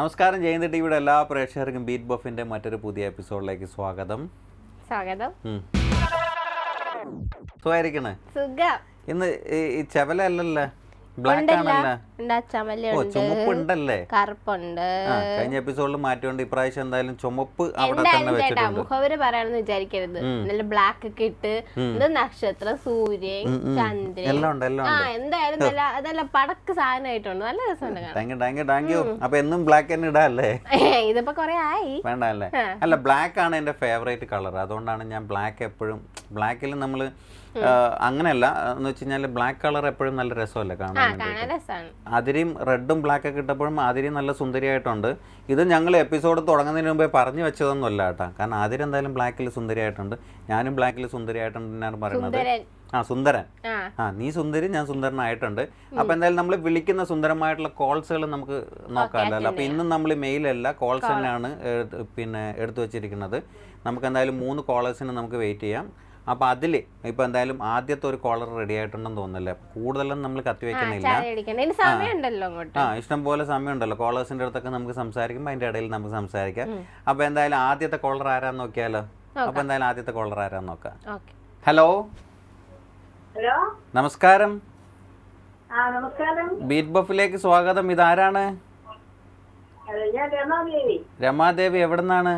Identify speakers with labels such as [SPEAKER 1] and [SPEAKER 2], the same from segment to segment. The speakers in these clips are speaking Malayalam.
[SPEAKER 1] നമസ്കാരം. ജയന്ത് ടിവിയുടെ എല്ലാ പ്രേക്ഷകർക്കും ബീറ്റ് ബഫിന്റെ മറ്റൊരു പുതിയ എപ്പിസോഡിലേക്ക് സ്വാഗതം. സുഖായിരിക്കണേ? ഇന്ന് ഈ ചെവല അല്ലല്ലേ, ബ്ലാക്ക് ആണല്ലേ? ചുമപ്പുണ്ടല്ലേ?
[SPEAKER 2] കറുപ്പുണ്ട്.
[SPEAKER 1] കഴിഞ്ഞ എപ്പിസോഡിൽ മാറ്റിയോണ്ട് ഇപ്രാവശ്യം എന്തായാലും ചുമപ്പ് അവിടെ തന്നെ വെച്ചിട്ടുണ്ട്.
[SPEAKER 2] മുഖവര് പറയാണെന്ന് വിചാരിക്കരുത്. നല്ല ബ്ലാക്ക് ഒക്കെ ഇട്ട് നക്ഷത്രം, സൂര്യൻ, ചന്ദ്രൻ
[SPEAKER 1] എല്ലാം ഉണ്ട്.
[SPEAKER 2] എന്തായാലും നല്ല പടക്ക് സാധനമായിട്ടുണ്ട്. നല്ല രസമുണ്ട്.
[SPEAKER 1] Thank you. അപ്പൊ എന്നും ബ്ലാക്ക് തന്നെ ഇടാല്ലേ?
[SPEAKER 2] ഇതിപ്പോ കൊറേ ആയി.
[SPEAKER 1] വേണ്ട അല്ലേ? അല്ല, ബ്ലാക്ക് ആണ് എന്റെ ഫേവറേറ്റ് കളർ. അതുകൊണ്ടാണ് ഞാൻ ബ്ലാക്ക് എപ്പോഴും. ബ്ലാക്കിൽ നമ്മള് അങ്ങനെയല്ല എന്ന് വെച്ച് കഴിഞ്ഞാൽ ബ്ലാക്ക് കളർ എപ്പോഴും നല്ല രസമല്ലേ കാണാൻ. അതിരിയും റെഡും ബ്ലാക്ക് ഒക്കെ ഇട്ടപ്പോഴും അതിരിയും നല്ല സുന്ദരിയായിട്ടുണ്ട്. ഇത് ഞങ്ങൾ എപ്പിസോഡ് തുടങ്ങുന്നതിന് മുമ്പേ പറഞ്ഞു വെച്ചതൊന്നുമല്ല കേട്ടോ. കാരണം ആതിര എന്തായാലും ബ്ലാക്കിൽ സുന്ദരിയായിട്ടുണ്ട്, ഞാനും ബ്ലാക്കിൽ സുന്ദരിയായിട്ടുണ്ടെന്നാണ് പറയുന്നത്. സുന്ദരൻ. നീ സുന്ദരി, ഞാൻ സുന്ദരനായിട്ടുണ്ട്. അപ്പൊ എന്തായാലും നമ്മൾ വിളിക്കുന്ന സുന്ദരമായിട്ടുള്ള കോൾസുകൾ നമുക്ക് നോക്കാമല്ലോ. അപ്പൊ ഇന്നും നമ്മൾ മെയിലല്ല, കോൾസ് തന്നെയാണ് പിന്നെ എടുത്തു വെച്ചിരിക്കുന്നത്. നമുക്ക് എന്തായാലും 3 കോളേഴ്സിന് നമുക്ക് വെയിറ്റ് ചെയ്യാം. അപ്പോൾ അതിൽ ഇപ്പോൾ എന്തായാലും ആദ്യത്തെ ഒരു കോളർ റെഡി ആയിട്ടുണ്ടെന്ന് തോന്നുന്നല്ലേ. കൂടുതലൊന്നും നമ്മൾ കത്തിവെക്കണില്ല. ഇഷ്ടം പോലെ സമയമുണ്ടല്ലോ. കോളേഴ്സിൻ്റെ അടുത്തൊക്കെ നമുക്ക് സംസാരിക്കുമ്പോൾ അതിൻ്റെ ഇടയിൽ നമുക്ക് സംസാരിക്കാം. അപ്പോൾ എന്തായാലും ആദ്യത്തെ കോളർ ആരാന്ന് നോക്കിയാലോ? അപ്പോൾ എന്തായാലും ആദ്യത്തെ കോളർ ആരാന്ന് നോക്കാം. ഹലോ, നമസ്കാരം. ബീറ്റ് ബഫിലേക്ക് സ്വാഗതം. ഇതാരാണ്? രമാദേവി. എവിടുന്നാണ്?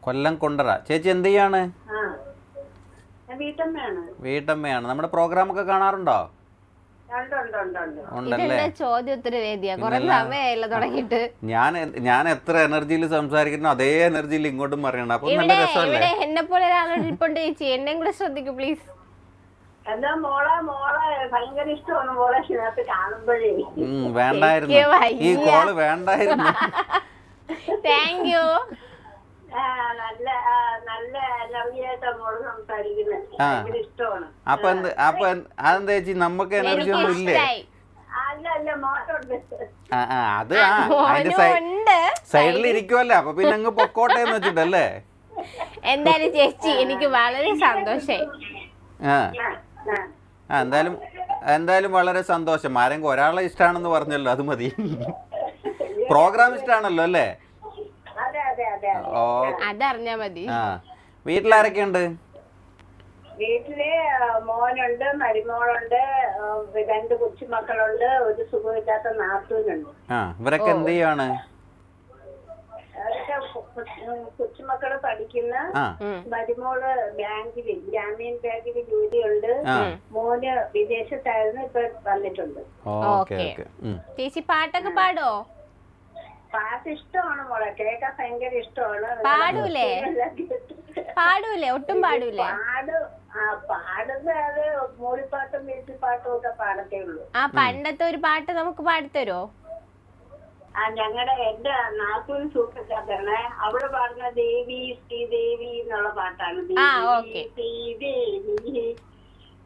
[SPEAKER 1] കൊല്ലം കുണ്ടറ. ചേച്ചി എന്ത് ചെയ്യാണ്? വീട്ടമ്മയാണ്. നമ്മുടെ പ്രോഗ്രാം ഒക്കെ കാണാറുണ്ടോ? ഞാൻ എത്ര എനർജിയിൽ സംസാരിക്കുന്നു അതേ എനർജിയിൽ ഇങ്ങോട്ടും പറയണം. അപ്പൊ നല്ല രസമല്ലേ?
[SPEAKER 2] എന്നെ പോലെ ഒരാളുണ്ട് ചേച്ചി, എന്നെ കൂടെ ശ്രദ്ധിക്കൂ പ്ലീസ്.
[SPEAKER 1] വേണ്ടായിരുന്നു, ഈ കോള് വേണ്ടായിരുന്നു.
[SPEAKER 2] Thank you.
[SPEAKER 1] അപ്പൊ അതെന്താ ചേച്ചി, നമുക്ക് എനർജി ഒന്നും ഇല്ലേ? അത് അതിന്റെ സൈഡിൽ ഇരിക്കുവല്ലേ, അപ്പൊ പിന്നെ അങ്ങ് പൊക്കോട്ടെ എന്ന് വെച്ചിട്ടല്ലേ.
[SPEAKER 2] എന്തായാലും ചേച്ചി എനിക്ക് വളരെ സന്തോഷായി.
[SPEAKER 1] എന്തായാലും വളരെ സന്തോഷം. ആരെങ്കിലും ഒരാളെ ഇഷ്ടമാണെന്ന് പറഞ്ഞല്ലോ, അത് മതി. പ്രോഗ്രാം ഇഷ്ടമാണല്ലോ അല്ലേ?
[SPEAKER 2] അതറിഞ്ഞാ മതി.
[SPEAKER 1] വീട്ടിലാരൊക്കെയുണ്ട്?
[SPEAKER 3] വീട്ടില് മോനുണ്ട്, മരുമോളുണ്ട്, 2 കൊച്ചുമക്കളുണ്ട്, ഒരു സുഖമില്ലാത്ത നാത്തൂനുണ്ട്.
[SPEAKER 1] ഇവരൊക്കെ എന്ത് ചെയ്യാണ്?
[SPEAKER 3] കൊച്ചുമക്കള് പഠിക്കുന്ന, മരുമോള് ബാങ്കില്, ഗ്രാമീൺ ബാങ്കില് ജോലിയുണ്ട്. മോന് വിദേശത്തായിരുന്നു, ഇപ്പൊ വന്നിട്ടുണ്ട്.
[SPEAKER 2] ചേച്ചി പാട്ടൊക്കെ പാടോ?
[SPEAKER 3] പാട്ട് ഇഷ്ടമാണ് മോളെ, കേൾക്കാൻ ഭയങ്കര ഇഷ്ടമാണ്.
[SPEAKER 2] പാടൂലേ? ഒട്ടും പാടൂലേ?
[SPEAKER 3] പാടുന്നത് അത് മൂളിപ്പാട്ടും വീട്ടിപ്പാട്ടും ഒക്കെ പാടത്തേ ഉള്ളൂ.
[SPEAKER 2] പണ്ടത്തെ ഒരു പാട്ട് നമുക്ക് പാടിത്തരോ?
[SPEAKER 3] എന്റെ നാത്തൂന് സൂപ്പർക്കാരാണ്. അവള് പാടുന്ന ദേവി ശ്രീദേവി എന്നുള്ള പാട്ടാണ്. ശ്രീദേവി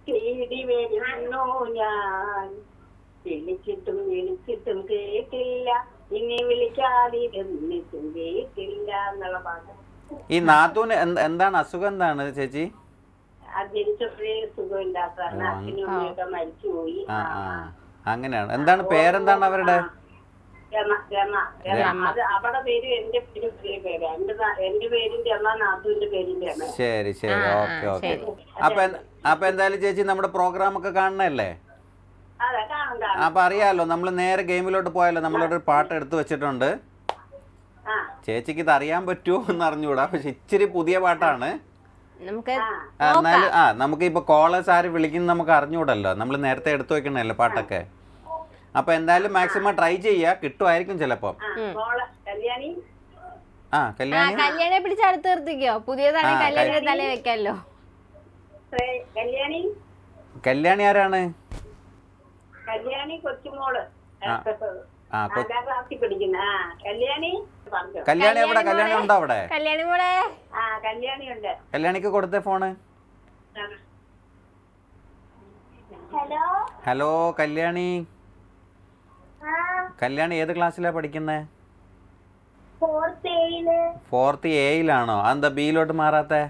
[SPEAKER 3] തേടി വരുന്നു ഞാൻ, വിളിച്ചിട്ടും കേട്ടില്ല, ഇനി വിളിക്കാതിരുന്നിട്ടും കേട്ടില്ല എന്നുള്ള പാട്ട്.
[SPEAKER 1] ഈ നാത്തൂന് എന്താണ് അസുഖം? എന്താണ് ചേച്ചി?
[SPEAKER 3] ജനിച്ചപ്പോഴേ സുഖമില്ലാത്തതാണ്. അച്ഛനും അമ്മയൊക്കെ മരിച്ചുപോയി.
[SPEAKER 1] അങ്ങനെയാണ്. എന്താണ് പേരെന്താണ് അവരുടെ?
[SPEAKER 3] അത് അവളുടെ പേര് എന്റെ പേരും പേര്. എന്റെ പേരും രമ, നാത്തൂന്റെ പേരും രമ.
[SPEAKER 1] ശരി ശരി, ഓക്കെ ഓക്കെ. അപ്പൊ എന്തായാലും ചേച്ചി നമ്മുടെ പ്രോഗ്രാം ഒക്കെ കാണണല്ലേ? അപ്പൊ അറിയാലോ, നമ്മൾ നേരെ ഗെയിമിലോട്ട് പോയാലോ. നമ്മളൊരു പാട്ട് എടുത്തു വെച്ചിട്ടുണ്ട്. ചേച്ചിക്ക് ഇത് അറിയാൻ പറ്റുമോ എന്ന് അറിഞ്ഞൂടാ, പക്ഷെ ഇച്ചിരി പുതിയ പാട്ടാണ്. എന്നാലും നമുക്ക് ഇപ്പൊ കോളേഴ്സ് ആര് വിളിക്കുന്നത് നമുക്ക് അറിഞ്ഞൂടല്ലോ. നമ്മൾ നേരത്തെ എടുത്തു വെക്കണല്ലോ പാട്ടൊക്കെ. അപ്പൊ എന്തായാലും മാക്സിമം ട്രൈ ചെയ്യാ, കിട്ടുമായിരിക്കും ചിലപ്പോ.
[SPEAKER 2] കല്യാണിയെ പിടിച്ച് അടുത്ത് നിർത്തിക്കോ. പുതിയതാണ് കല്യാണിയുടെ തല വെക്കാലോ.
[SPEAKER 1] കല്യാണി ആരാണ്?
[SPEAKER 3] കല്യാണി കൊച്ചുമോള്,
[SPEAKER 1] കല്യാണി എവിടെ? കല്യാണി ഉണ്ടോ അവിടെ?
[SPEAKER 2] കല്യാണി മോളെ.
[SPEAKER 3] കല്യാണിയുണ്ട്.
[SPEAKER 1] കല്യാണിക്ക് കൊടുത്തേ ഫോണ്. ഹലോ കല്യാണി. കല്യാണി ഏത് ക്ലാസ്സിലാ പഠിക്കുന്നേ? 4th A-യിലാണോ? അതെന്താ ബിയിലോട്ട് മാറാത്തെ?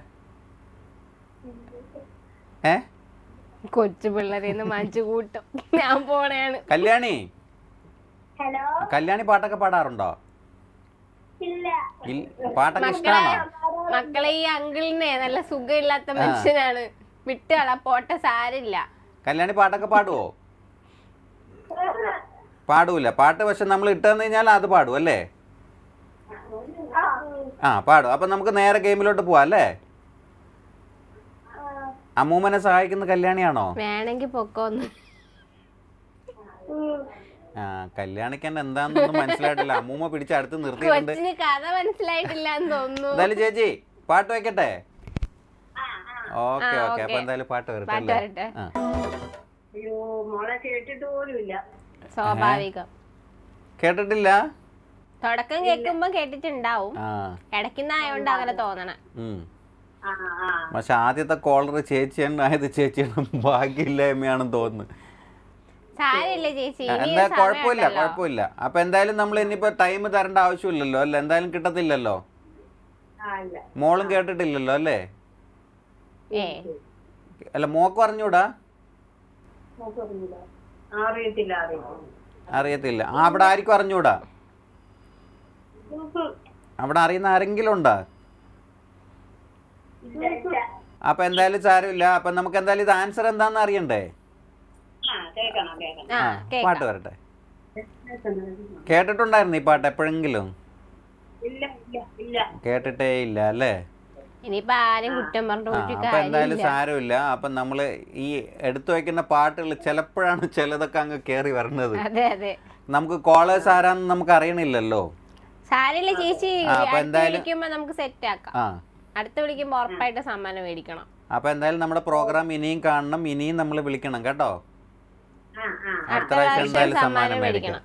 [SPEAKER 2] കൊച്ചു പിള്ളേരെന്ന് മാറ്റി കൂട്ടും. ഞാൻ പോണേണ്.
[SPEAKER 1] കല്യാണി
[SPEAKER 3] ഹലോ.
[SPEAKER 1] കല്യാണി പാട്ടൊക്കെ പാടാറുണ്ടോ?
[SPEAKER 3] ഇല്ല.
[SPEAKER 1] പാട്ടൊക്കെ ഇഷ്ടമാണോ?
[SPEAKER 2] മക്കളെ ഈ അങ്കിളിനെ നല്ല സുഖമില്ലാത്ത മനുഷ്യനാണ്, വിട്ടുകള പോട്ടെ, സാരില്ല.
[SPEAKER 1] കല്യാണി പാട്ടൊക്കെ പാടുവോ? പാടൂല. പാട്ട് പക്ഷെ നമ്മൾ ഇട്ടെന്ന് കഴിഞ്ഞാൽ അത് പാടും അല്ലേ? ആ പാടും. അപ്പം നമുക്ക് നേരെ ഗെയിമിലോട്ട് പോവാം അല്ലേ? അമ്മൂമ്മനെ സഹായിക്കുന്ന കല്യാണിയാണോ?
[SPEAKER 2] വേണമെങ്കിൽ പൊക്കോന്ന്.
[SPEAKER 1] ആ കല്യാണിക്ക് തന്നെ എന്താണെന്നൊന്നും മനസ്സിലായിട്ടില്ല. അമ്മൂമ്മ പിടിച്ച് അടുത്ത് നിർത്തിയിട്ടുണ്ട്.
[SPEAKER 2] കൊച്ചിന് കഥ മനസ്സിലായിട്ടില്ല എന്ന് തോന്നുന്നു.
[SPEAKER 1] എന്തായാലും ചേച്ചി പാട്ട് വെക്കട്ടെ? Okay okay. അപ്പൊ എന്തായാലും പാട്ട് വരട്ടെ അല്ലേ?
[SPEAKER 3] അയ്യോ മോളെ കേട്ടിട്ട് പോലുമില്ല.
[SPEAKER 2] സ്വാഭാവികം.
[SPEAKER 1] കേട്ടിട്ടില്ല?
[SPEAKER 2] തുടക്കം കേൾക്കുമ്പോ കേട്ടിട്ടുണ്ടാവും, ഇടയ്ക്കുന്നായോണ്ട് അങ്ങനെ തോന്നണം.
[SPEAKER 1] പക്ഷെ ആദ്യത്തെ കോളർ ചേച്ചിയാണ് ആയത്. ചേച്ചിയാണ് ഭാഗ്യമില്ലായ്മയാണെന്ന് തോന്നുന്നു.
[SPEAKER 2] സാരില്ല ചേച്ചി,
[SPEAKER 1] എന്താ കുഴപ്പമില്ല കുഴപ്പമില്ല. അപ്പൊ എന്തായാലും നമ്മൾ ഇനിയിപ്പോ ടൈം തരേണ്ട ആവശ്യമില്ലല്ലോ അല്ലേ? എന്തായാലും കിട്ടത്തില്ലല്ലോ. മോളും കേട്ടിട്ടില്ലല്ലോ അല്ലേ? അല്ല മോക്ക് അറിഞ്ഞൂടാ? അറിയത്തില്ല. അവിടെ ആർക്കും അറിഞ്ഞൂടാ? അവിടെ അറിയുന്ന ആരെങ്കിലും ഉണ്ടാ? അപ്പൊ എന്തായാലും സാരമില്ല. അപ്പൊ നമുക്ക് എന്തായാലും ഇത് ആൻസർ എന്താന്ന് അറിയണ്ടേ? പാട്ട് വരട്ടെ. കേട്ടിട്ടുണ്ടായിരുന്നു ഈ പാട്ട് എപ്പോഴെങ്കിലും? കേട്ടിട്ടേ ഇല്ല അല്ലേ?
[SPEAKER 2] ഇനിയിപ്പോ ആരും കുറ്റം പറഞ്ഞു.
[SPEAKER 1] അപ്പൊ എന്തായാലും സാരമില്ല. അപ്പൊ നമ്മള് ഈ എടുത്തു വെക്കുന്ന പാട്ടുകൾ ചിലപ്പോഴാണ് ചിലതൊക്കെ അങ്ങ് കേറി വരണത്. നമുക്ക് കോളേഴ്സ് ആരാന്ന് നമുക്ക് അറിയണില്ലല്ലോ.
[SPEAKER 2] സാരില്ല ചേച്ചി,
[SPEAKER 1] അപ്പൊ എന്തായാലും
[SPEAKER 2] നമുക്ക് സെറ്റ് ആക്കാം. അടുത്ത് വിളിക്കുമ്പോ ഉറപ്പായിട്ട് സമ്മാനം മേടിക്കണം.
[SPEAKER 1] അപ്പൊ എന്തായാലും നമ്മുടെ പ്രോഗ്രാം ഇനിയും കാണണം, ഇനിയും നമ്മൾ വിളിക്കണം കേട്ടോ. അടുത്ത പ്രാവശ്യം എന്തായാലും സമ്മാനം മേടിക്കണം.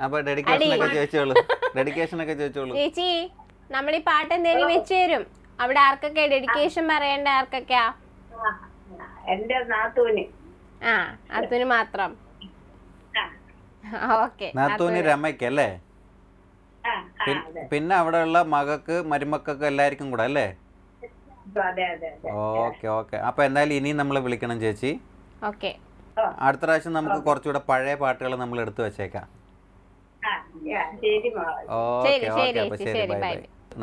[SPEAKER 1] അപ്പൊ ഡെഡിക്കേഷൻ ഒക്കെ ചോദിച്ചോളൂ.
[SPEAKER 2] ചേച്ചി നമ്മൾ ഈ പാട്ട് എന്തേലും വെച്ച് തരും. അവിടെ ആർക്കൊക്കെ ഡെഡിക്കേഷൻ പറയണ്ട? ആർക്കൊക്കെയാ?
[SPEAKER 3] എന്റെ നാത്തൂന്.
[SPEAKER 2] നാത്തൂന് മാത്രം.
[SPEAKER 1] നാത്തൂന് രമയ്ക്കല്ലേ? പിന്നെ അവിടെയുള്ള മകക്ക് മരുമക്കൊക്കെ എല്ലാവർക്കും കൂടെ അല്ലേ? Okay okay. അപ്പൊ എന്തായാലും ഇനിയും നമ്മൾ വിളിക്കണം ചേച്ചി. അടുത്ത പ്രാവശ്യം നമുക്ക് കുറച്ചുകൂടെ പഴയ പാട്ടുകൾ നമ്മൾ എടുത്തു വെച്ചേക്കാം. Okay okay. അപ്പൊ ശരി, ബൈ ബൈ.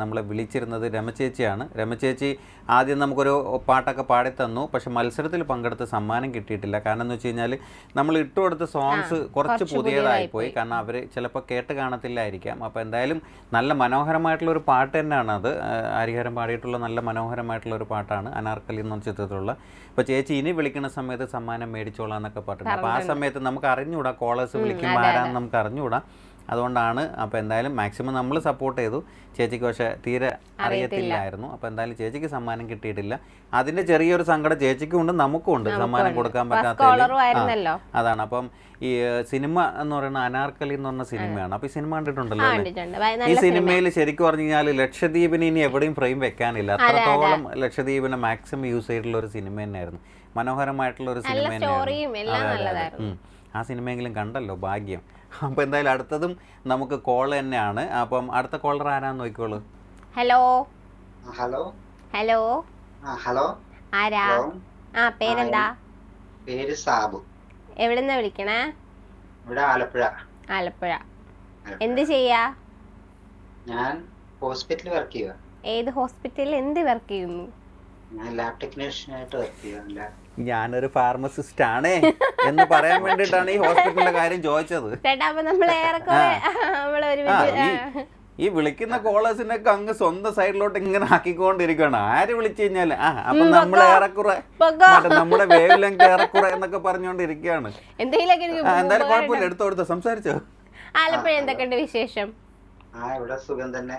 [SPEAKER 1] നമ്മളെ വിളിച്ചിരുന്നത് രമചേച്ചിയാണ്. രമചേച്ചി ആദ്യം നമുക്കൊരു പാട്ടൊക്കെ പാടിത്തന്നു. പക്ഷെ മത്സരത്തിൽ പങ്കെടുത്ത് സമ്മാനം കിട്ടിയിട്ടില്ല. കാരണം എന്ന് വെച്ച് കഴിഞ്ഞാൽ നമ്മൾ ഇട്ടുകൊടുത്ത സോങ്സ് കുറച്ച് പുതിയതായിപ്പോയി. കാരണം അവർ ചിലപ്പോൾ കേട്ട് കാണത്തില്ലായിരിക്കാം. അപ്പോൾ എന്തായാലും നല്ല മനോഹരമായിട്ടുള്ളൊരു പാട്ട് തന്നെയാണ് അത്. ഹരിഹരൻ പാടിയിട്ടുള്ള നല്ല മനോഹരമായിട്ടുള്ളൊരു പാട്ടാണ് അനാർക്കലി എന്ന ചിത്രത്തിലുള്ള. അപ്പോൾ ചേച്ചി ഇനി വിളിക്കുന്ന സമയത്ത് സമ്മാനം മേടിച്ചോളാം എന്നൊക്കെ പറഞ്ഞിട്ടുണ്ട്. അപ്പോൾ ആ സമയത്ത് നമുക്ക് അറിഞ്ഞുകൂടാ, കോളേഴ്സ് വിളിക്കുമ്പോൾ ആരാന്ന് നമുക്ക് അറിഞ്ഞുകൂടാ. അതുകൊണ്ടാണ്. അപ്പോൾ എന്തായാലും മാക്സിമം നമ്മൾ സപ്പോർട്ട് ചെയ്തു. ചേച്ചിക്ക് പക്ഷേ തീരെ അറിയത്തില്ലായിരുന്നു. അപ്പോൾ എന്തായാലും ചേച്ചിക്ക് സമ്മാനം കിട്ടിയിട്ടില്ല. അതിൻ്റെ ചെറിയൊരു സങ്കടം ചേച്ചിക്കും ഉണ്ട്, നമുക്കും ഉണ്ട്. സമ്മാനം കൊടുക്കാൻ പറ്റാത്ത അതാണ്. അപ്പം ഈ സിനിമ എന്ന് പറയുന്ന അനാർക്കലി എന്ന് പറഞ്ഞ സിനിമയാണ്. അപ്പോൾ ഈ സിനിമ കണ്ടിട്ടുണ്ടല്ലോ അല്ലേ? ഈ സിനിമയിൽ ശരിക്കും പറഞ്ഞു കഴിഞ്ഞാൽ ലക്ഷദ്വീപിന് ഇനി എവിടെയും ഫ്രെയിം വെക്കാനില്ല. അത്രത്തോളം ലക്ഷദ്വീപിനെ മാക്സിമം യൂസ് ചെയ്തിട്ടുള്ള ഒരു സിനിമ തന്നെയായിരുന്നു. മനോഹരമായിട്ടുള്ള ഒരു സിനിമ തന്നെയായിരുന്നു. ആ സിനിമയെങ്കിലും കണ്ടല്ലോ, ഭാഗ്യം. അപ്പോൾ എന്തായാലും അടുത്തതും നമുക്ക് കോൾ തന്നെയാണ്. അപ്പം അടുത്ത കോളർ ആരാന്ന് നോക്കിക്കോളൂ.
[SPEAKER 2] ഹലോ
[SPEAKER 4] ഹലോ
[SPEAKER 2] ഹലോ
[SPEAKER 4] ഹലോ
[SPEAKER 2] ആരാ? പേരെന്താ?
[SPEAKER 4] പേര് സാബു.
[SPEAKER 2] എവിടെന്നാ വിളിക്കണേ?
[SPEAKER 4] ഇവിടെ ആലപ്പുഴ.
[SPEAKER 2] ആലപ്പുഴ. എന്ത് ചെയ്യാ?
[SPEAKER 4] ഞാൻ ഹോസ്പിറ്റലിൽ വർക്ക് ചെയ്യുക.
[SPEAKER 2] ഏത് ഹോസ്പിറ്റലിൽ എന്ത് വർക്ക് ചെയ്യുന്നു?
[SPEAKER 4] ഞാൻ ലാബ് ടെക്നീഷ്യൻ ആയിട്ട് വർക്ക് ചെയ്യുക.
[SPEAKER 1] ഞാനൊരു ഫാർമസിസ്റ്റ് ആണ് എന്ന് പറയാൻ വേണ്ടിട്ടാണ് ഈ ഹോസ്പിറ്റലിന്റെ കാര്യം ചോദിച്ചത്. ഈ വിളിക്കുന്ന കോളേഴ്സിനൊക്കെ അങ്ങ് സ്വന്തം സൈഡിലോട്ട് ഇങ്ങനെ ആക്കിക്കൊണ്ടിരിക്കുകയാണ്. ആര് വിളിച്ചു കഴിഞ്ഞാല് അപ്പൊ നമ്മൾ ഏറെക്കുറെ നമ്മുടെ വേവ് ലെങ്ത് ഏറെക്കുറെ എന്നൊക്കെ പറഞ്ഞുകൊണ്ടിരിക്കുകയാണ്. എന്തായാലും കുഴപ്പമില്ല, എടുത്തോടുത്തോ, സംസാരിച്ചോ.
[SPEAKER 2] ആലപ്പുഴ എന്തൊക്കെയുണ്ട് വിശേഷം?
[SPEAKER 4] ഇവിടെ സുഖം തന്നെ.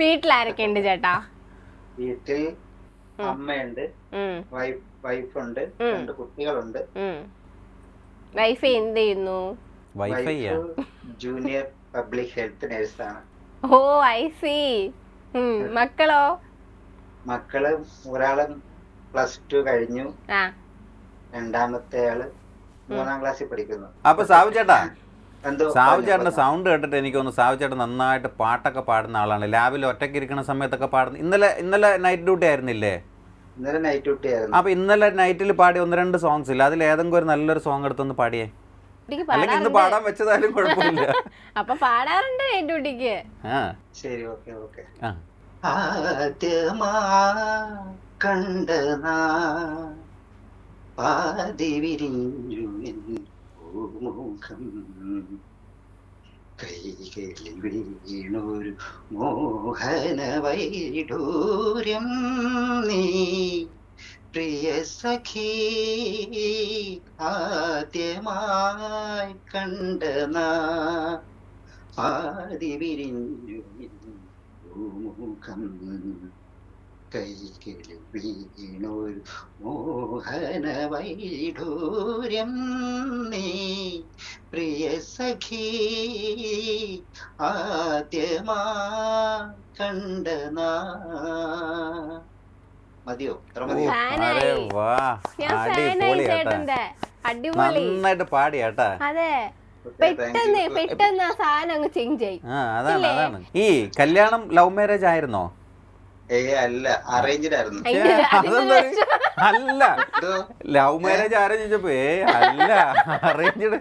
[SPEAKER 2] വീട്ടിലാരൊക്കെ ഉണ്ട് ചേട്ടാ?
[SPEAKER 4] വീട്ടിൽ അമ്മയുണ്ട്, വൈഫുണ്ട്, 2 കുട്ടികളുണ്ട്.
[SPEAKER 2] വൈഫ് എന്ത് ചെയ്യുന്നു?
[SPEAKER 4] ജൂനിയർ പബ്ലിക് ഹെൽത്ത് നഴ്സാണ്.
[SPEAKER 2] Oh I see. മക്കളോ?
[SPEAKER 4] മക്കള് ഒരാള് +2 കഴിഞ്ഞു, രണ്ടാമത്തെ ആള് 3ാം ക്ലാസ്സിൽ പഠിക്കുന്നു.
[SPEAKER 1] അപ്പൊ സാബു ചേട്ടാ, സാബു ചേട്ടന്റെ സൗണ്ട് കേട്ടിട്ട് എനിക്ക് തോന്നുന്നു സാബു ചേട്ടൻ നന്നായിട്ട് പാട്ടൊക്കെ പാടുന്ന ആളാണ്. ലാബിൽ ഒറ്റയ്ക്ക് ഇരിക്കുന്ന സമയത്തൊക്കെ പാടുന്നു. ഇന്നലെ നൈറ്റ് ഡ്യൂട്ടി ആയിരുന്നില്ലേ?
[SPEAKER 4] ഇന്നലെ നൈറ്റ് ഡ്യൂട്ടി ആയിരുന്നു.
[SPEAKER 1] അപ്പൊ ഇന്നലെ നൈറ്റിൽ പാടിയ 1-2 സോങ്സ് ഇല്ല, അതിൽ ഏതെങ്കിലും ഒരു നല്ലൊരു സോങ് എടുത്തൊന്ന് പാടിയേ. അല്ലെങ്കിൽ ഇന്ന് പാടാൻ വെച്ചതായാലും കുഴപ്പമില്ല.
[SPEAKER 2] അപ്പൊ പാടാറുണ്ട് എന്റെ കുട്ടിക്ക്.
[SPEAKER 4] ശരി, ഓക്കെ ഓക്കെ.
[SPEAKER 1] ആ
[SPEAKER 4] ആദ്യമാ കണ്ട പാതി വിരിഞ്ഞു എൻ പൂമുഖം, കൈകളിൽ വീണൊരു മോഹന വൈഡൂര്യം നീ പ്രിയ സഖി, ആദ്യമായി കണ്ട പാതി വിരിഞ്ഞു എൻ പൂമുഖം, കൈകളിൽ വീണൊരു മോഹന വൈഡൂര്യം നീ പ്രിയ സഖി, ആദ്യമാ കണ്ട മതിയോ? ഇത്ര മതിയോ?
[SPEAKER 1] അരെ വാ, അടിപൊളി കേട്ടാ, നന്നായിട്ട് പാടി കേട്ടാ.
[SPEAKER 2] അതെ, പെട്ടെന്ന് ആ സാധനം അങ്ങ് ചേഞ്ച് ആയി.
[SPEAKER 1] അതാണ്. ഈ കല്യാണം ലവ് മാരേജ് ആയിരുന്നോ?
[SPEAKER 4] അല്ല, അറേഞ്ച്ഡ് ആയിരുന്നു.
[SPEAKER 1] അല്ല, ലവ് മാരേജ് ആരാ ചോദിച്ചപ്പോ അല്ല, അറേഞ്ച്ഡ്.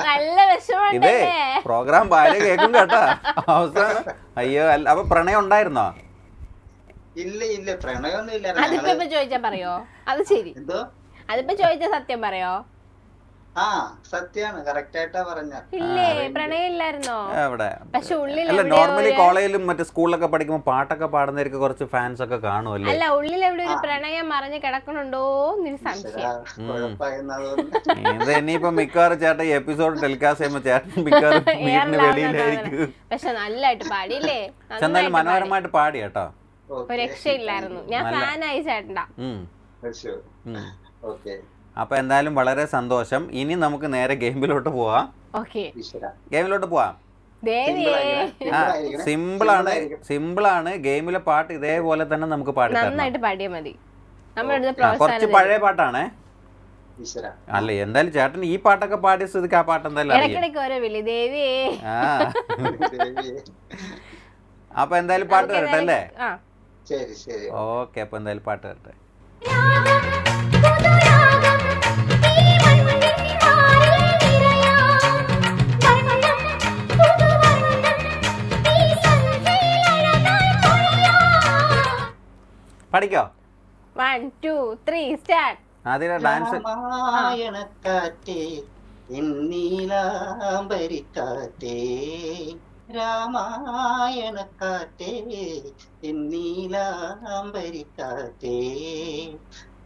[SPEAKER 2] നല്ല വിഷമം.
[SPEAKER 1] ഇതേ പ്രോഗ്രാം ഭാര്യ കേൾക്കും കേട്ടാ അവസാനം. അയ്യോ, അല്ല, അപ്പൊ പ്രണയം ഉണ്ടായിരുന്നോ?
[SPEAKER 4] ഇല്ല, പ്രണയമൊന്നും
[SPEAKER 2] അതിപ്പോ ചോദിച്ചാ പറയോ? അത് ശരി,
[SPEAKER 4] എന്തോ
[SPEAKER 2] അതിപ്പോ ചോദിച്ചാ സത്യം പറയോ?
[SPEAKER 4] സത്യാണ്, കറക്റ്റ് ആയിട്ടാ പറഞ്ഞ.
[SPEAKER 2] ഇല്ലേ, പ്രണയം ഇല്ലായിരുന്നോ? പക്ഷെ ഉള്ളിൽ
[SPEAKER 1] അല്ല, നോർമലി കോളേജിലും മറ്റേ സ്കൂളിലൊക്കെ പഠിക്കുമ്പോ പാട്ടൊക്കെ പാടുന്നവർക്ക് കുറച്ച് ഫാൻസ് ഒക്കെ കാണുമല്ലേ?
[SPEAKER 2] അല്ല, ഉള്ളിൽ എവിടെ ഒരു പ്രണയം മറിഞ്ഞ് കിടക്കണുണ്ടോ എന്നൊരു സംശയം.
[SPEAKER 1] ഇത് ഇനിയിപ്പോ മിക്കവാറും ചേട്ടൻ ഈ എപ്പിസോഡ് ടെലികാസ്റ്റ് ചെയ്യുമ്പോ ചേട്ടൻ മിക്കവാറും വീടിന് വെളിയിലായിരിക്കും.
[SPEAKER 2] പക്ഷെ നല്ലതായിട്ട് പാടിയില്ലേ?
[SPEAKER 1] എന്നാലും മനോഹരമായിട്ട് പാടി കേട്ടോ,
[SPEAKER 2] ഒരു രക്ഷയില്ലായിരുന്നു. ഞാൻ ഫാനായി ചേട്ടൻ്റെ.
[SPEAKER 1] അപ്പൊ എന്തായാലും വളരെ സന്തോഷം. ഇനി നമുക്ക് നേരെ ഗെയിമിലോട്ട് പോവാം. ഗെയിമിലോട്ട് പോവാം. സിമ്പിളാണ്. ഗെയിമിലെ പാട്ട് ഇതേപോലെ തന്നെ നമുക്ക് പാടി
[SPEAKER 2] നന്നായിട്ട് പാടിയാൽ മതി.
[SPEAKER 1] കുറച്ച് പഴയ പാട്ടാണേ. അല്ല, എന്തായാലും ചേട്ടൻ ഈ പാട്ടൊക്കെ പാടിയ സ്ഥിതിക്ക് ആ പാട്ട് എന്തായാലും അപ്പൊ എന്തായാലും പാട്ട് വരട്ടെ അല്ലേ? ഓക്കെ, അപ്പൊ എന്തായാലും പാട്ട് വരട്ടെ. പഠിക്കോ?
[SPEAKER 2] 1 2 3 സ്റ്റാർട്ട്.
[SPEAKER 1] അതിലെ ഡാൻസ്.
[SPEAKER 4] രാമായണക്കാറ്റേ എന്നീലാംബരിക്കാറ്റേ, രാമായണക്കാറ്റേ എന്നീലാംബരിക്കാറ്റേ,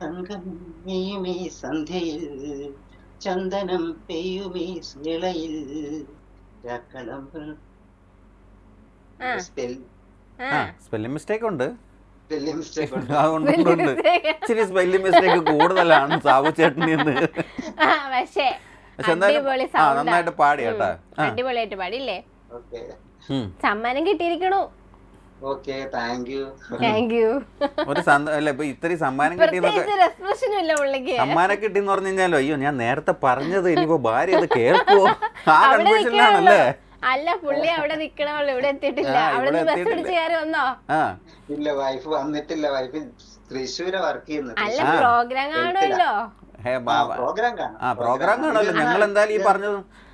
[SPEAKER 4] തങ്കം നീയുമീ സന്ധ്യയിൽ, ചന്ദനം പെയ്യുമീ നിളയിൽ,
[SPEAKER 1] സ്പെല്ലിംഗ് മിസ്റ്റേക്ക് ഉണ്ട്. ഇച്ചിരി സ്പെല്ലിംഗ് മിസ്റ്റേക്ക് കൂടുതലാണ് സാബു ചേട്ടനിൽ നിന്ന്. പക്ഷെ നന്നായിട്ട് പാടി കേട്ടാ,
[SPEAKER 2] അടിപൊളിയായിട്ട് പാടില്ലേ? സമ്മാനം കിട്ടിയിരിക്കണു.
[SPEAKER 1] ഒരു ഇത്രയും സമ്മാനം കിട്ടിയെന്നൊക്കെ, സമ്മാനം കിട്ടിയെന്ന് പറഞ്ഞു കഴിഞ്ഞാലോ, അയ്യോ ഞാൻ നേരത്തെ പറഞ്ഞത് ഇനിയിപ്പോ ഭാര്യ അത് കേൾക്കുവോ, ആ കൺഫ്യൂഷനിലാണല്ലേ?
[SPEAKER 2] അല്ല, പുള്ളി അവിടെ നിക്കണല്ലോ, ഇവിടെ എത്തിയിട്ടില്ല. അവിടെ ബസ് പിടിച്ച് കയറി വന്നോ?
[SPEAKER 4] ഇല്ല, വൈഫ് വന്നിട്ടില്ല. വൈഫ് തൃശ്ശൂര് വർക്ക് ചെയ്യുന്നത്.
[SPEAKER 2] അല്ല, പ്രോഗ്രാം കാണുമല്ലോ.
[SPEAKER 1] പ്രോഗ്രാം കാണുമല്ലോ.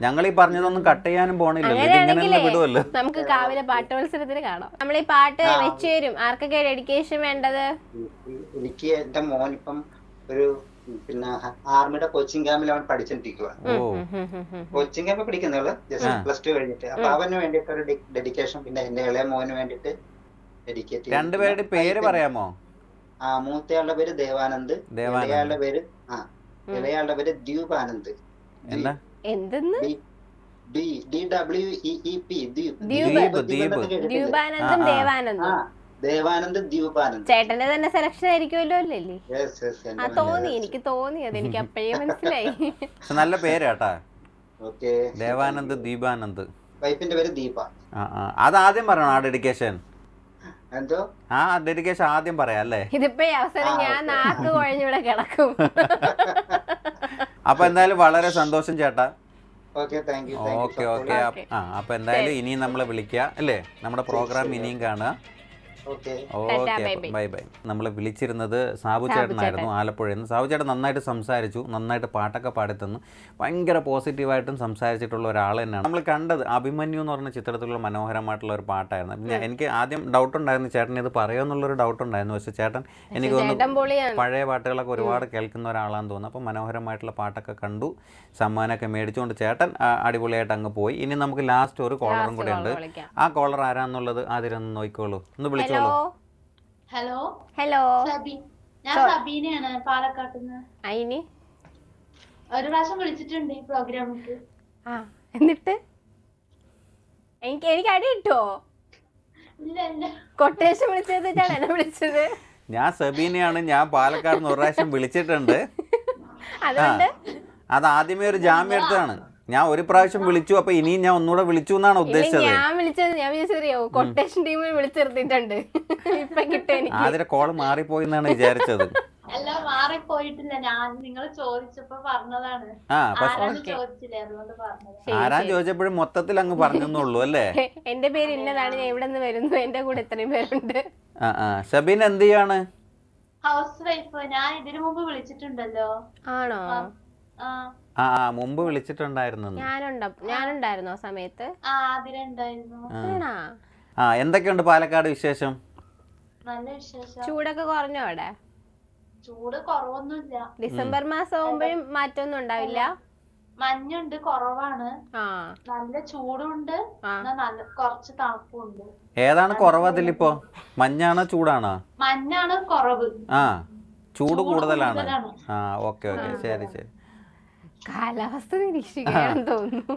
[SPEAKER 1] ഞങ്ങൾ ഈ പറഞ്ഞതൊന്നും കട്ട് ചെയ്യാനും പോണില്ല. വിടുമല്ലോ.
[SPEAKER 2] നമുക്ക് കാവിലെ പാട്ട് മത്സരത്തിന് കാണാം. നമ്മൾ ഈ പാട്ട് വെച്ച് തരും. ആർക്കൊക്കെ ഡെഡിക്കേഷൻ വേണ്ടത്?
[SPEAKER 4] എനിക്ക് എന്റെ മോൻ ഇപ്പം ഒരു ആർമിയുടെ കോച്ചിങ് ക്യാമ്പിൽ അവൻ പഠിച്ചോണ്ടിരിക്കുവാണ്. കോച്ചിങ് ക്യാമ്പിൽ പഠിക്കുന്നവള് ജസ്റ്റ് +2 കഴിഞ്ഞിട്ട്. അപ്പൊ അവന് വേണ്ടിട്ട് ഒരു ഡെഡിക്കേഷൻ, പിന്നെ എന്റെ ഇളയ മോന് വേണ്ടിട്ട് ഡെഡിക്കേറ്റ്.
[SPEAKER 1] രണ്ടുപേരുടെ പേര് പറയാമോ?
[SPEAKER 4] മൂത്തയാളുടെ പേര് ദേവാനന്ദ്, ഇളയാളുടെ പേര് ദ്യൂപാനന്ദ്. ദേവാനന്ദ് ദ്യൂപാനന്ദ്.
[SPEAKER 2] ചേട്ടന്റെ തന്നെ സെലക്ഷൻ ആയിരിക്കുമല്ലോ അല്ലേ? എനിക്ക് തോന്നി അതെനിക്ക് അപ്പോഴേ മനസ്സിലായി.
[SPEAKER 1] നല്ല പേര് കേട്ടാ, ദേവാനന്ദ് ദീപാനന്ദ്.
[SPEAKER 4] വൈഫിന്റെ പേര് ദീപ.
[SPEAKER 1] അത് ആദ്യം പറയണോ ആ ഡെഡിക്കേഷൻ?
[SPEAKER 4] എന്തോ
[SPEAKER 1] ആ ഡെഡിക്കേഷൻ ആദ്യം പറയാം അല്ലേ?
[SPEAKER 2] ഇതിപ്പോ അവസരം ഞാൻ നാക്ക് കുഴഞ്ഞിവിടെ കിടക്കും.
[SPEAKER 1] അപ്പൊ എന്തായാലും വളരെ സന്തോഷം ചേട്ടാ.
[SPEAKER 4] ഓക്കെ.
[SPEAKER 1] അപ്പൊ എന്തായാലും ഇനിയും നമ്മളെ വിളിക്കുക അല്ലേ? നമ്മുടെ പ്രോഗ്രാം ഇനിയും കാണുക.
[SPEAKER 4] Okay
[SPEAKER 1] okay bye bye. നമ്മൾ വിളിച്ചിരുന്നത് സാബു ചേട്ടനായിരുന്നു ആലപ്പുഴയിൽ നിന്ന്. സാബു ചേട്ടൻ നന്നായിട്ട് സംസാരിച്ചു, നന്നായിട്ട് പാട്ടൊക്കെ പാടിത്തന്നു, ഭയങ്കര പോസിറ്റീവായിട്ടും സംസാരിച്ചിട്ടുള്ള ഒരാൾ തന്നെയാണ്. നമ്മൾ കണ്ടത് അഭിമന്യു എന്ന് പറഞ്ഞ ചിത്രത്തിലുള്ള മനോഹരമായിട്ടുള്ള ഒരു പാട്ടായിരുന്നു. പിന്നെ എനിക്ക് ആദ്യം ഡൗട്ട് ഉണ്ടായിരുന്നു ചേട്ടൻ ഇത് പറയുമെന്നുള്ളൊരു ഡൗട്ട് ഉണ്ടായിരുന്നു. പക്ഷേ ചേട്ടൻ എനിക്ക് തോന്നുന്നു പഴയ പാട്ടുകളൊക്കെ ഒരുപാട് കേൾക്കുന്ന ഒരാളാണെന്ന് തോന്നുന്നു. അപ്പോൾ മനോഹരമായിട്ടുള്ള പാട്ടൊക്കെ കണ്ടു, സമ്മാനമൊക്കെ മേടിച്ചുകൊണ്ട് ചേട്ടൻ അടിപൊളിയായിട്ട് അങ്ങ് പോയി. ഇനി നമുക്ക് ലാസ്റ്റ് ഒരു കോളറും കൂടെ ഉണ്ട്. ആ കോളർ ആരാന്നുള്ളത് ആദ്യം നോക്കിക്കോളൂ, ഒന്ന് വിളിച്ചോളൂ.
[SPEAKER 5] ഹലോ
[SPEAKER 2] ഹലോ,
[SPEAKER 5] ഞാൻ സബീനയാണ് പാലക്കാട്ടുന്ന്.
[SPEAKER 2] അയിന്
[SPEAKER 5] ഒരു പ്രാവശ്യം വിളിച്ചിട്ടുണ്ട് ഈ പ്രോഗ്രാമിക്ക്.
[SPEAKER 2] എന്നിട്ട് എനിക്ക് അടി കിട്ടോ?
[SPEAKER 5] ഇല്ല ഇല്ല,
[SPEAKER 2] കൊട്ടേഷൻ വിളിച്ചതാണ് എന്നെ വിളിച്ചത്.
[SPEAKER 1] ഞാൻ സബീനയാണ്, ഞാൻ പാലക്കാട് നിന്ന് ഒരു പ്രാവശ്യം വിളിച്ചിട്ടുണ്ട്.
[SPEAKER 2] അതുകൊണ്ട്
[SPEAKER 1] അത് ആദ്യമേ ഒരു ജാമ്യം എടുത്തതാണ്. ഞാൻ ഒരു പ്രാവശ്യം വിളിച്ചു, അപ്പൊ ഇനിയും ഞാൻ ഒന്നുകൂടെ വിളിച്ചു എന്നാണ് ഉദ്ദേശിച്ചത്.
[SPEAKER 2] ഞാൻ വിചാരിച്ചറിയോ കൊട്ടേഷൻ ടീമിൽ വിളിച്ചെടുത്തിട്ടുണ്ട്. ഇപ്പൊ കിട്ടും.
[SPEAKER 1] ആദ്യം കോള് മാറിപ്പോയി എന്നാണ് വിചാരിച്ചത്.
[SPEAKER 5] എല്ലാം മാറിപ്പോയിട്ടില്ല, ഞാൻ നിങ്ങൾ ചോദിച്ചപ്പോ പറഞ്ഞതാണ്. ചോദിച്ചില്ലേ, അതുകൊണ്ട് പറഞ്ഞത്.
[SPEAKER 1] ആരാ ചോദിച്ചപ്പോഴും മൊത്തത്തിൽ അങ്ങ് പറഞ്ഞെന്നുള്ളൂ അല്ലേ?
[SPEAKER 2] എന്റെ പേര് ഇന്നതാണ്, ഞാൻ ഇവിടെ നിന്ന് വരുന്നു, എന്റെ കൂടെ ഇത്രയും പേരുണ്ട്.
[SPEAKER 1] ഷബീൻ എന്ത് ചെയ്യാണ്?
[SPEAKER 5] House wife. ഞാൻ ഇതിനു മുമ്പ് വിളിച്ചിട്ടുണ്ടല്ലോ.
[SPEAKER 2] ആണോ?
[SPEAKER 1] മുമ്പ് വിളിച്ചിട്ടുണ്ടായിരുന്നു.
[SPEAKER 2] ഞാനുണ്ടായിരുന്നു ആ സമയത്ത്.
[SPEAKER 5] അതിലുണ്ടായിരുന്നു.
[SPEAKER 1] എന്തൊക്കെയുണ്ട് പാലക്കാട് വിശേഷം?
[SPEAKER 5] നല്ല വിശേഷം.
[SPEAKER 2] ചൂടൊക്കെ കുറഞ്ഞോ അവിടെ?
[SPEAKER 5] ചൂട് കുറവൊന്നുമില്ല.
[SPEAKER 2] ഡിസംബർ മാസം ആവുമ്പോഴും മാറ്റമൊന്നും ഉണ്ടാവില്ല.
[SPEAKER 5] മഞ്ഞുണ്ട്, കുറവാണ്. നല്ല ചൂടുണ്ട്, നല്ല കുറച്ച് തണുപ്പുണ്ട്.
[SPEAKER 1] ഏതാണ് കുറവ് അതിലിപ്പോ? മഞ്ഞാണോ ചൂടാണോ?
[SPEAKER 5] മഞ്ഞാണ് കുറവ്.
[SPEAKER 1] ചൂട് കൂടുതലാണ്. ഓക്കെ ഓക്കെ, ശരി ശരി.
[SPEAKER 2] കാലാവസ്ഥ നിരീക്ഷിക്കാൻ തോന്നുന്നു.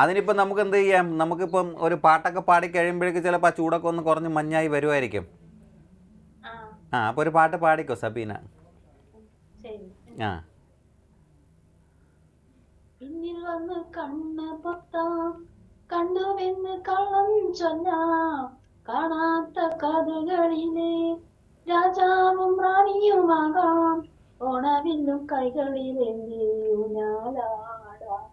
[SPEAKER 1] അതിനിപ്പോ നമുക്ക് എന്ത് ചെയ്യാം? നമുക്കിപ്പം ഒരു പാട്ടൊക്കെ പാടി കഴിയുമ്പോഴേക്ക് ചിലപ്പോ ആ ചൂടൊക്കെ ഒന്ന് കുറഞ്ഞ് മഞ്ഞായി വരുമായിരിക്കും. അപ്പൊ ഒരു പാട്ട് പാടിക്കോ സബീന.
[SPEAKER 5] പിന്നിൽ വന്ന് കണ്ണ് പൊത്താം, കണ്ടുവെന്ന് കള്ളം ചൊല്ലാം, കാണാത്ത കഥകളിലെ രാജാവും റാണിയുമാകാം, ഓണവില്ലും കൈകളിലേന്തി ഊഞ്ഞാലാടാം,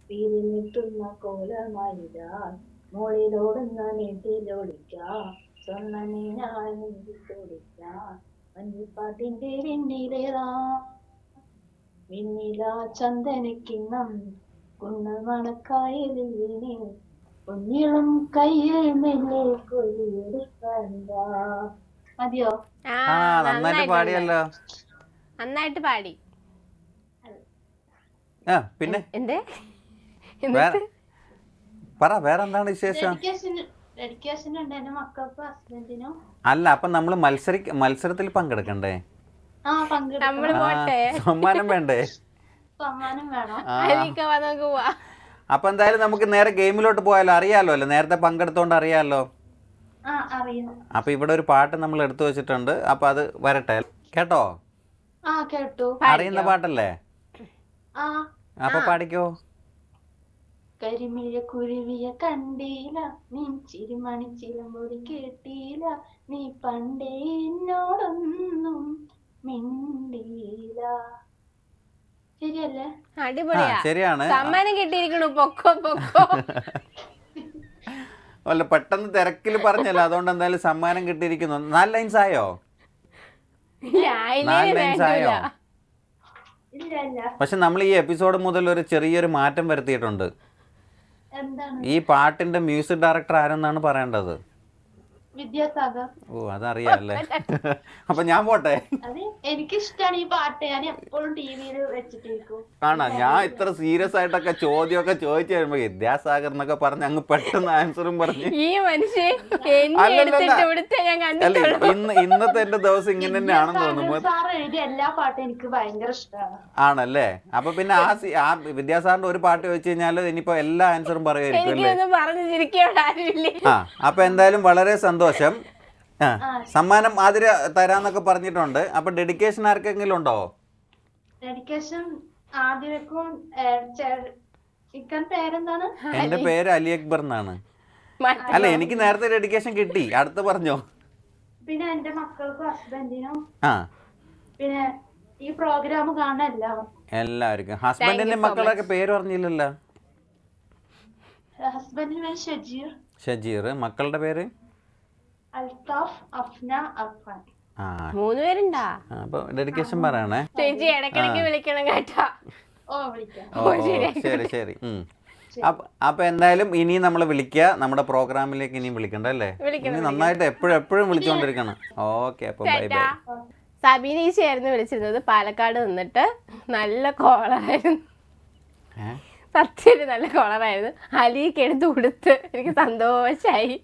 [SPEAKER 5] പിരിഞ്ഞിട്ടുന്ന കോലമയിലാൽ മോളിലോടുന്ന നെറ്റിലൊളിക്കാം, സ്വർണ്ണമീനായി നെഞ്ചിലൊളിക്കാം, മഞ്ഞിപ്പാട്ടിന്റെ വെണ്ണിലേറാം, വെണ്ണില ചന്ദനക്കിണ്ണം കുന്നമണക്കായലിനെ പൊന്നിളം കയ്യിൽ മെല്ലെ കൊല്ലിയെടുക്കണ്ട. മതിയോ?
[SPEAKER 1] നന്നായിട്ട് പാടിയല്ലോ.
[SPEAKER 2] നന്നായിട്ട് പാടി.
[SPEAKER 1] പിന്നെ
[SPEAKER 2] എന്തേ
[SPEAKER 1] പറ, വേറെന്താണ് വിശേഷം?
[SPEAKER 5] ഡെഡിക്കേഷൻ ഉണ്ട് എന്റെ മക്കൾക്കും ഹസ്ബൻഡിനും.
[SPEAKER 1] അല്ല, അപ്പൊ നമ്മള് മത്സരത്തിൽ പങ്കെടുക്കണ്ടേ?
[SPEAKER 5] സമ്മാനം
[SPEAKER 1] വേണ്ടേ?
[SPEAKER 5] സമ്മാനം വേണം.
[SPEAKER 1] അപ്പൊ എന്തായാലും നമുക്ക് നേരെ ഗെയിമിലോട്ട് പോയാലോ? അറിയാലോ അല്ലേ, നേരത്തെ പങ്കെടുത്തോണ്ട് അറിയാലോ. അപ്പൊ ഇവിടെ ഒരു പാട്ട് നമ്മൾ എടുത്തു വെച്ചിട്ടുണ്ട്, അപ്പൊ അത് വരട്ടെ കേട്ടോ?
[SPEAKER 5] കേട്ടു.
[SPEAKER 1] അറിയുന്ന പാട്ടല്ലേ? അപ്പൊ പാടിക്കോ.
[SPEAKER 5] കരിമിഴ കുരുവിയ കണ്ടീല, നീ ചിരിമണി ചിലമ്പൊടി കേട്ടീല, നീ പണ്ടേ എന്നോടൊന്നും മിണ്ടീല. ശരിയല്ലേ?
[SPEAKER 2] അടിപൊളിയാ,
[SPEAKER 1] ശരിയാണ്.
[SPEAKER 2] സമ്മാനം കിട്ടിയിരിക്കണു. പൊക്കോ പൊക്കോ.
[SPEAKER 1] അല്ല, പെട്ടെന്ന് തിരക്കിൽ പറഞ്ഞല്ലോ, അതുകൊണ്ട് എന്തായാലും സമ്മാനം കിട്ടിയിരിക്കുന്നു. 4 ലൈൻസ് ആയോ? 4 ലൈൻസ് ആയോ? പക്ഷെ നമ്മൾ ഈ എപ്പിസോഡ് മുതൽ ഒരു ചെറിയൊരു മാറ്റം വരുത്തിയിട്ടുണ്ട്. ഈ പാട്ടിന്റെ മ്യൂസിക് ഡയറക്ടർ ആരെന്നാണ് പറയേണ്ടത്?
[SPEAKER 5] വിദ്യാസാഗർ.
[SPEAKER 1] ഓ, അതറിയാല്ലേ. അപ്പൊ ഞാൻ പോട്ടെ.
[SPEAKER 5] എനിക്കിഷ്ടാണ് ഈ പാട്ട്, ഞാൻ എപ്പോഴും ടിവിയിൽ വെച്ചിട്ടിരിക്കും.
[SPEAKER 1] കാണാ, ഞാൻ ഇത്ര സീരിയസ് ആയിട്ടൊക്കെ ചോദ്യമൊക്കെ ചോദിച്ചു കഴിയുമ്പോ വിദ്യാസാഗർ എന്നൊക്കെ പറഞ്ഞ് അങ്ങ് പെട്ടെന്ന് ആൻസറും പറഞ്ഞു. ഇന്നത്തെ എന്റെ ദിവസം ഇങ്ങനെ തന്നെയാണെന്ന് തോന്നുന്നു.
[SPEAKER 5] എല്ലാ പാട്ടും എനിക്ക് ഭയങ്കര ഇഷ്ടമാണ്.
[SPEAKER 1] ആണല്ലേ? അപ്പൊ പിന്നെ ആ വിദ്യാസാഗറിന്റെ ഒരു പാട്ട് ചോദിച്ചു കഴിഞ്ഞാല് ഇനിയിപ്പോ എല്ലാ ആൻസറും പറയുമായിരിക്കും അല്ലേ? അപ്പൊ എന്തായാലും വളരെ സന്തോഷം. സമ്മാനം ആതിര തരാന്നൊക്കെ പറഞ്ഞിട്ടുണ്ട്. അപ്പൊ ഡെഡിക്കേഷൻ ആർക്കെങ്കിലും ഉണ്ടോ?
[SPEAKER 5] ഡെഡിക്കേഷൻ ആതിരക്കും. പേരെന്താണ്?
[SPEAKER 1] എന്റെ പേര് അലി അക്ബർ എന്നാണ്. അല്ല, എനിക്ക് നേരത്തെ ഡെഡിക്കേഷൻ കിട്ടി. അടുത്ത് പറഞ്ഞോ.
[SPEAKER 5] പിന്നെ എന്റെ മക്കൾക്കും ഹസ്ബൻഡിനും, പിന്നെ ഈ പ്രോഗ്രാം കാണാൻ
[SPEAKER 1] എല്ലാവർക്കും. ഹസ്ബൻഡിന്റെ മക്കളൊക്കെ പേര് പറഞ്ഞില്ലല്ലോ.
[SPEAKER 5] ഹസ്ബൻഡിന്റെ പേര് ഷജീർ.
[SPEAKER 1] ഷജീർ. മക്കളുടെ പേര്?
[SPEAKER 5] അൽത്താഫ്, അഫ്ന, അർഫാൻ.
[SPEAKER 1] ആ
[SPEAKER 2] 3 പേരുണ്ടാ?
[SPEAKER 1] അപ്പൊ ഡെഡിക്കേഷൻ പറയണേ.
[SPEAKER 2] ചേച്ചി ഇടയ്ക്കിടയ്ക്ക് വിളിക്കണം കേട്ടോ.
[SPEAKER 5] ഓ വിളിക്കാം.
[SPEAKER 1] ഓ ശരി ശരി. അപ്പൊ എന്തായാലും ഇനി നമ്മൾ വിളിക്കുക, നമ്മുടെ പ്രോഗ്രാമിലേക്ക് ഇനിയും വിളിക്കണ്ട അല്ലേ? ഇനി നന്നായിട്ട് എപ്പോഴും വിളിച്ചുകൊണ്ടിരിക്കണം. ഓക്കെ, അപ്പൊ ബൈ ബൈ.
[SPEAKER 2] സബീന ചേച്ചിയായിരുന്നു വിളിച്ചിരുന്നത്, പാലക്കാട് നിന്നിട്ട്. നല്ല കോളറായിരുന്നു, സത്യം നല്ല കോളറായിരുന്നു. അലിക്ക് എടുത്ത് കൊടുത്ത് എനിക്ക് സന്തോഷമായി.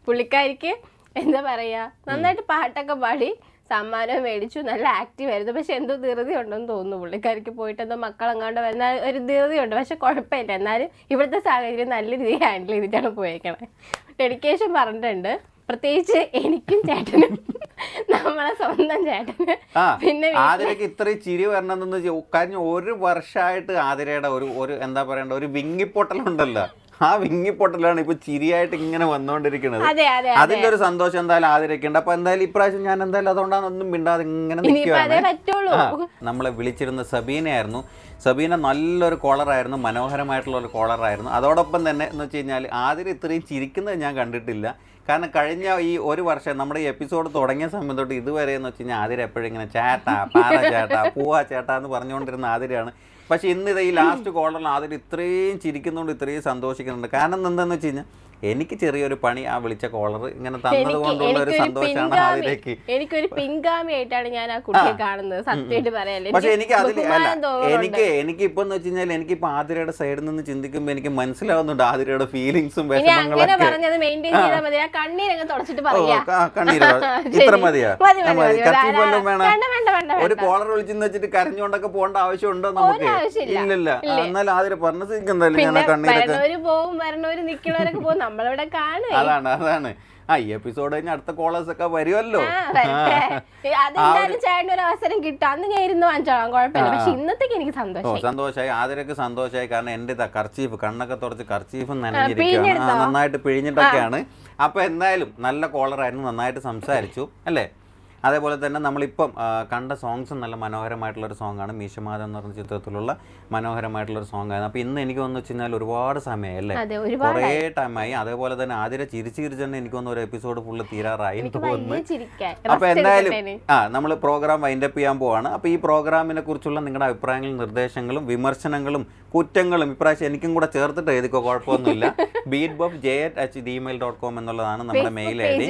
[SPEAKER 2] പുള്ളിക്കാരിക്ക് എന്താ പറയാ, നന്നായിട്ട് പാട്ടൊക്കെ പാടി സമ്മാനം മേടിച്ചു, നല്ല ആക്റ്റീവ് ആയിരുന്നു. പക്ഷെ എന്തോ ധൃതി ഉണ്ടെന്ന് തോന്നുന്നു പുള്ളിക്കാരിക്ക്, പോയിട്ട് എന്തോ മക്കളെങ്ങാണ്ട് വരുന്ന ഒരു ധൃതിയുണ്ട്. പക്ഷെ കുഴപ്പമില്ല, എന്നാലും ഇവിടുത്തെ സാഹചര്യം നല്ല രീതിയിൽ ഹാൻഡിൽ ചെയ്തിട്ടാണ് പോയേക്കണേ. ഡെഡിക്കേഷൻ പറഞ്ഞിട്ടുണ്ട്, പ്രത്യേകിച്ച് എനിക്കും ചേട്ടനും, നമ്മളെ സ്വന്തം ചേട്ടന്.
[SPEAKER 1] പിന്നെ ആതിരക്ക് ഇത്രയും ചിരി വരണമെന്ന് കഴിഞ്ഞ 1 വർഷമായിട്ട് ആതിരയുടെ ഒരു എന്താ പറയണ്ട, ഒരു വിങ്ങിപ്പൊട്ടലുണ്ടല്ലോ, ആ വിങ്ങിപ്പൊട്ടലാണ് ഇപ്പൊ ചിരിയായിട്ട് ഇങ്ങനെ വന്നുകൊണ്ടിരിക്കുന്നത്. അതിന്റെ ഒരു സന്തോഷം എന്തായാലും ആതിരക്കുണ്ട്. അപ്പൊ എന്തായാലും ഇപ്രാവശ്യം ഞാൻ എന്തായാലും അതുകൊണ്ടാണ് ഒന്നും മിണ്ടാതെ ഇങ്ങനെ നിൽക്കുകയാണ്. നമ്മളെ വിളിച്ചിരുന്ന സബീനയായിരുന്നു. സബീന നല്ലൊരു കോളറായിരുന്നു, മനോഹരമായിട്ടുള്ള ഒരു കോളറായിരുന്നു. അതോടൊപ്പം തന്നെ എന്ന് വെച്ച് കഴിഞ്ഞാൽ ആതിര ഇത്രയും ചിരിക്കുന്നത് ഞാൻ കണ്ടിട്ടില്ല. കാരണം കഴിഞ്ഞ ഈ 1 വർഷം നമ്മുടെ ഈ എപ്പിസോഡ് തുടങ്ങിയ സമയം തൊട്ട് ഇതുവരെ എന്ന് വെച്ച് കഴിഞ്ഞാൽ ആതിര എപ്പോഴും ഇങ്ങനെ ചേട്ടാ, പാറ ചേട്ടാ, പൂവാ ചേട്ടാ എന്ന് പറഞ്ഞുകൊണ്ടിരുന്ന ആതിരയാണ്. പക്ഷെ ഇന്ന് ഈ ലാസ്റ്റ് കോളറിൽ ആതിര ഇത്രയും ചിരിക്കുന്നുണ്ട്, ഇത്രയും സന്തോഷിക്കുന്നുണ്ട്. കാരണം എന്താണെന്ന് വെച്ച് കഴിഞ്ഞാൽ എനിക്ക് ചെറിയൊരു പണി ആ വിളിച്ച കോളർ ഇങ്ങനെ തന്നത് കൊണ്ടുള്ള ഒരു സന്തോഷമാണ് ആതിരക്ക്.
[SPEAKER 2] എനിക്കൊരു പിൻഗാമിയായിട്ടാണ് ഞാൻ ആ കുട്ടിയെ കാണുന്നത്, സത്യമായിട്ട് പറയാല്ലേ.
[SPEAKER 1] പക്ഷെ എനിക്ക് അതിൽ എനിക്ക് ഇപ്പൊ എന്ന് വെച്ച് കഴിഞ്ഞാൽ എനിക്കിപ്പോ ആതിരയുടെ സൈഡിൽ നിന്ന് ചിന്തിക്കുമ്പോ എനിക്ക് മനസ്സിലാവുന്നുണ്ട് ആതിരയുടെ ഫീലിങ്സും വിഷമങ്ങളൊക്കെ. കണ്ണീര് ഇത്ര മതിയാ? ഒരു കോളർ വിളിച്ചെന്ന് വെച്ചിട്ട് കരഞ്ഞുകൊണ്ടൊക്കെ പോകേണ്ട ആവശ്യമുണ്ടോ നമുക്ക്? ഇല്ലല്ല. എന്നാലും ആതിര പറഞ്ഞ സ്ഥിതിക്ക് എന്തായാലും ഞാൻ കണ്ണീരൊക്കെ
[SPEAKER 2] പോകും, വരണവര് നിക്കണവരൊക്കെ പോകും, നമ്മളിവിടെ കാണും.
[SPEAKER 1] അതാണ് ഈ എപ്പിസോഡ് കഴിഞ്ഞ അടുത്ത കോളേഴ്സ് ഒക്കെ വരുമല്ലോ.
[SPEAKER 2] അതെന്തായാലും ചേട്ടന് ഒരു അവസരം കിട്ടും, അന്ന് ഞാൻ ഇരുന്ന് വാങ്ങിച്ചോളാം, കുഴപ്പമില്ല. പക്ഷെ ഇന്നത്തേക്ക് എനിക്ക്
[SPEAKER 1] സന്തോഷമായി, ആതിരക്ക് സന്തോഷമായി. കാരണം എന്റെ കർച്ചീഫ് കണ്ണൊക്കെ തുറച്ച് കർച്ചീഫ് നനഞ്ഞിരിക്കുകയാണ്, നന്നായിട്ട് പിഴിഞ്ഞിട്ടൊക്കെയാണ്. അപ്പൊ എന്തായാലും നല്ല കോളറായിരുന്നു, നന്നായിട്ട് സംസാരിച്ചു അല്ലേ? അതേപോലെ തന്നെ നമ്മളിപ്പം കണ്ട സോങ്സും നല്ല മനോഹരമായിട്ടുള്ളൊരു സോങ്ങാണ്. മീശമാധവൻ എന്ന് പറഞ്ഞ ചിത്രത്തിലുള്ള മനോഹരമായിട്ടുള്ളൊരു സോങ് ആയിരുന്നു. അപ്പോൾ ഇന്ന് എനിക്ക് തോന്നുന്നു വെച്ച് കഴിഞ്ഞാൽ ഒരുപാട് സമയമായി അല്ലേ, കുറേ ടൈമായി. അതേപോലെ തന്നെ ആതിര ചിരിച്ച് തന്നെ എനിക്ക് തോന്നുന്നു ഒരു എപ്പിസോഡ് ഫുള്ള് തീരാറായി തോന്നുന്നു. അപ്പോൾ എന്തായാലും നമ്മൾ പ്രോഗ്രാം വൈൻഡപ്പ് ചെയ്യാൻ പോവാണ്. അപ്പോൾ ഈ പ്രോഗ്രാമിനെ കുറിച്ചുള്ള നിങ്ങളുടെ അഭിപ്രായങ്ങളും നിർദ്ദേശങ്ങളും വിമർശനങ്ങളും കുറ്റങ്ങളും ഇപ്രാവശ്യം എനിക്കും കൂടെ ചേർത്തിട്ട് എഴുതിക്കോ, കുഴപ്പമൊന്നുമില്ല. beatbuff@gmail.com എന്നുള്ളതാണ് നമ്മുടെ mail I D.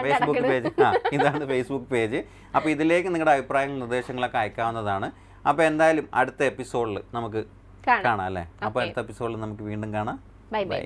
[SPEAKER 1] Facebook page, ഇതാണ് ഫേസ്ബുക്ക് പേജ്. അപ്പോൾ ഇതിലേക്ക് നിങ്ങളുടെ അഭിപ്രായങ്ങളും നിർദ്ദേശങ്ങളൊക്കെ അയക്കാവുന്നതാണ്. അപ്പോൾ എന്തായാലും അടുത്ത എപ്പിസോഡിൽ നമുക്ക് കാണാം അല്ലേ? അപ്പോൾ അടുത്ത എപ്പിസോഡിൽ നമുക്ക് വീണ്ടും കാണാം.
[SPEAKER 2] Bye bye.